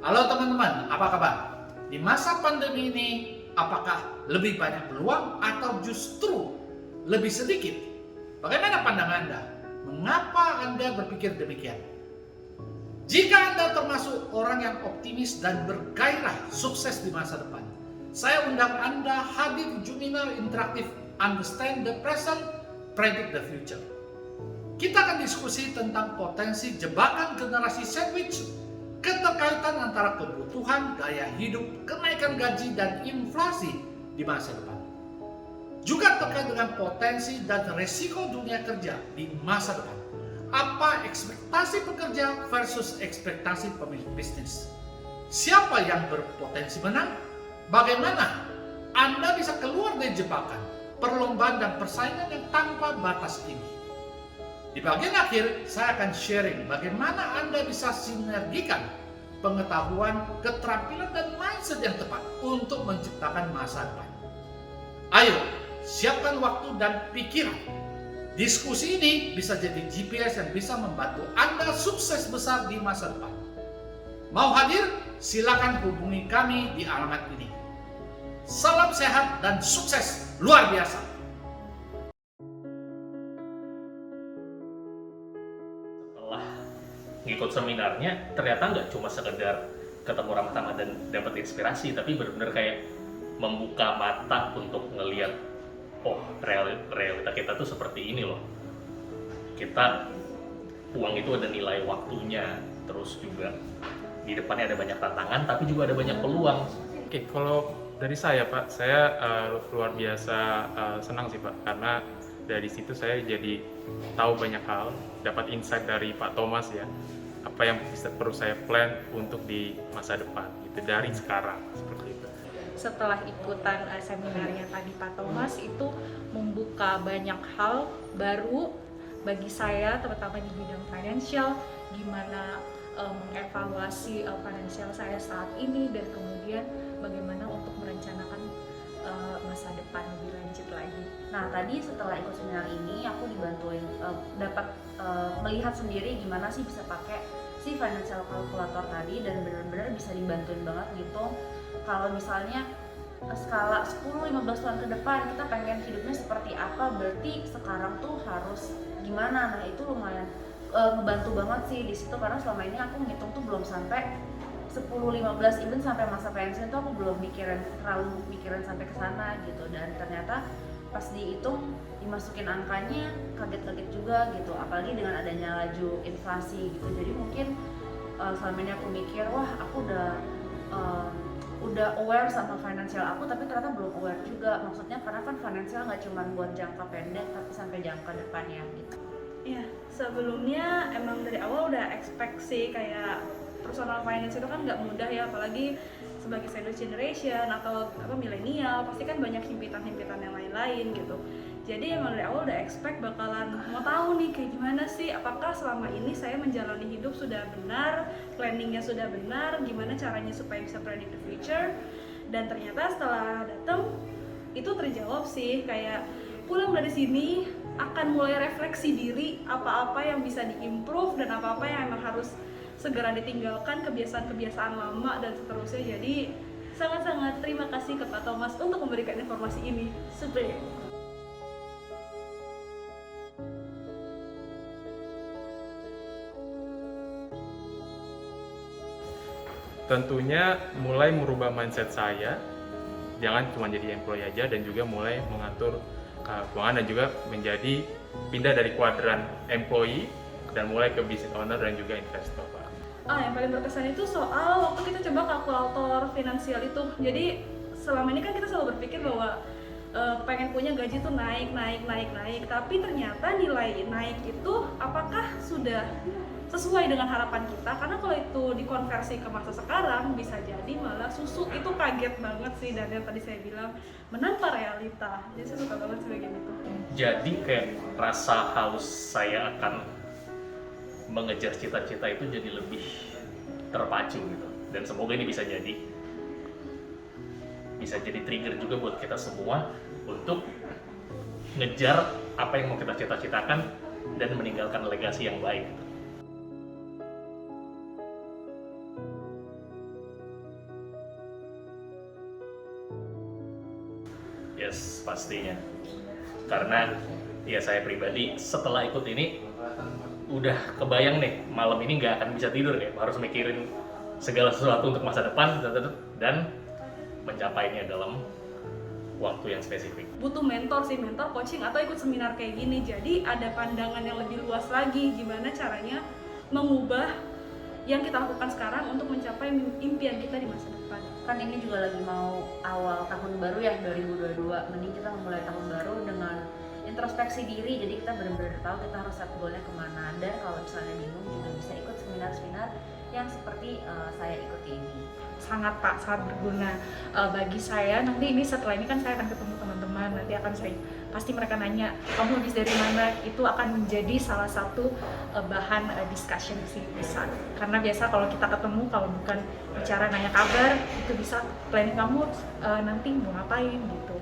Halo teman-teman, apa kabar? Di masa pandemi ini, apakah lebih banyak peluang atau justru lebih sedikit? Bagaimana pandangan Anda? Mengapa Anda berpikir demikian? Jika Anda termasuk orang yang optimis dan bergairah sukses di masa depan, saya undang Anda hadir di Juminar Interaktif Understand the Present, Predict the Future. Kita akan diskusi tentang potensi jebakan generasi sandwich, keterkaitan antara kebutuhan, gaya hidup, kenaikan gaji, dan inflasi di masa depan. Juga terkait dengan potensi dan resiko dunia kerja di masa depan. Apa ekspektasi pekerja versus ekspektasi pemilik bisnis? Siapa yang berpotensi menang? Bagaimana Anda bisa keluar dari jebakan, perlombaan dan persaingan yang tanpa batas ini? Di bagian akhir, saya akan sharing bagaimana Anda bisa sinergikan pengetahuan, keterampilan, dan mindset yang tepat untuk menciptakan masa depan. Ayo, siapkan waktu dan pikiran. Diskusi ini bisa jadi GPS yang bisa membantu Anda sukses besar di masa depan. Mau hadir? Silakan hubungi kami di alamat ini. Salam sehat dan sukses luar biasa. Ngikut seminarnya ternyata nggak cuma sekedar ketemu ramah-tamah dan dapat inspirasi, tapi benar-benar kayak membuka mata untuk ngelihat, oh realita kita tuh seperti ini loh. Kita, uang itu ada nilai waktunya, terus juga di depannya ada banyak tantangan, tapi juga ada banyak peluang. Oke, kalau dari saya Pak, saya luar biasa senang sih Pak, karena dari situ saya jadi tahu banyak hal, dapat insight dari Pak Thomas ya, apa yang perlu saya plan untuk di masa depan, gitu, dari sekarang, seperti itu. Setelah ikutan seminarnya tadi Pak Thomas, itu membuka banyak hal baru bagi saya, terutama di bidang financial, gimana mengevaluasi financial saya saat ini, dan kemudian bagaimana untuk merencanakan masa depan lebih lanjut lagi. Nah, tadi setelah ikut seminar ini aku dibantuin dapat melihat sendiri gimana sih bisa pakai si financial calculator tadi, dan benar-benar bisa dibantuin banget gitu. Kalau misalnya skala 10-15 tahun ke depan kita pengen hidupnya seperti apa, berarti sekarang tuh harus gimana. Nah, itu lumayan ngebantu banget sih di situ, karena selama ini aku ngitung tuh belum sampai 10-15, even sampai masa pensiun tuh aku belum terlalu mikirin sampai ke sana gitu. Dan ternyata pas dihitung, dimasukin angkanya, kaget-kaget juga gitu, apalagi dengan adanya laju inflasi gitu. Jadi mungkin selama ini aku mikir, wah aku udah aware sama financial aku, tapi ternyata belum aware juga. Maksudnya karena kan financial nggak cuma buat jangka pendek, tapi sampai jangka depannya gitu. Iya, sebelumnya emang dari awal udah expect sih, kayak personal finance itu kan nggak mudah ya, apalagi sebagai sandwich generation atau milenial, pasti kan banyak himpitan-himpitan yang lain-lain gitu. Jadi emang dari awal udah expect bakalan mau tahu nih kayak gimana sih, apakah selama ini saya menjalani hidup sudah benar, planningnya sudah benar, gimana caranya supaya bisa predict the future. Dan ternyata setelah datang itu terjawab sih, kayak pulang dari sini akan mulai refleksi diri, apa-apa yang bisa diimprove dan apa-apa yang emang harus segera ditinggalkan, kebiasaan-kebiasaan lama dan seterusnya. Jadi sangat-sangat terima kasih ke Pak Thomas untuk memberikan informasi ini. Super. Tentunya mulai merubah mindset saya, jangan cuma jadi employee aja, dan juga mulai mengatur keuangan, dan juga menjadi pindah dari kuadran employee dan mulai ke business owner dan juga investor Pak. Yang paling berkesan itu soal waktu kita coba kalkulator finansial itu. Jadi selama ini kan kita selalu berpikir bahwa pengen punya gaji tuh naik, tapi ternyata nilai naik itu apakah sudah sesuai dengan harapan kita? Karena kalau itu dikonversi ke masa sekarang, bisa jadi malah susu itu kaget banget sih, dan yang tadi saya bilang menantang realita. Jadi saya suka banget sih bagian itu. Jadi kayak rasa haus saya akan mengejar cita-cita itu jadi lebih terpacu gitu. Dan semoga ini bisa jadi trigger juga buat kita semua untuk ngejar apa yang mau kita cita-citakan dan meninggalkan legasi yang baik gitu. Yes, pastinya. Karena ya saya pribadi setelah ikut ini udah kebayang nih malam ini nggak akan bisa tidur ya, harus mikirin segala sesuatu untuk masa depan dan mencapainya dalam waktu yang spesifik. Butuh mentor sih, mentor, coaching, atau ikut seminar kayak gini. Jadi ada pandangan yang lebih luas lagi gimana caranya mengubah yang kita lakukan sekarang untuk mencapai impian kita di masa depan. Kan ini juga lagi mau awal tahun baru ya, 2022. Mending kita memulai tahun baru dengan introspeksi diri, jadi kita benar-benar tahu kita harus set goalnya kemana. Dan kalau misalnya bingung juga bisa ikut seminar-seminar yang seperti saya ikuti ini. Sangat Pak, sangat berguna bagi saya. Nanti ini setelah ini kan saya akan ketemu teman-teman, nanti akan saya pasti mereka nanya kamu habis dari mana, itu akan menjadi salah satu bahan discussion sih bisa. Karena biasa kalau kita ketemu, kalau bukan bicara nanya kabar, itu bisa planning kamu nanti mau ngapain gitu.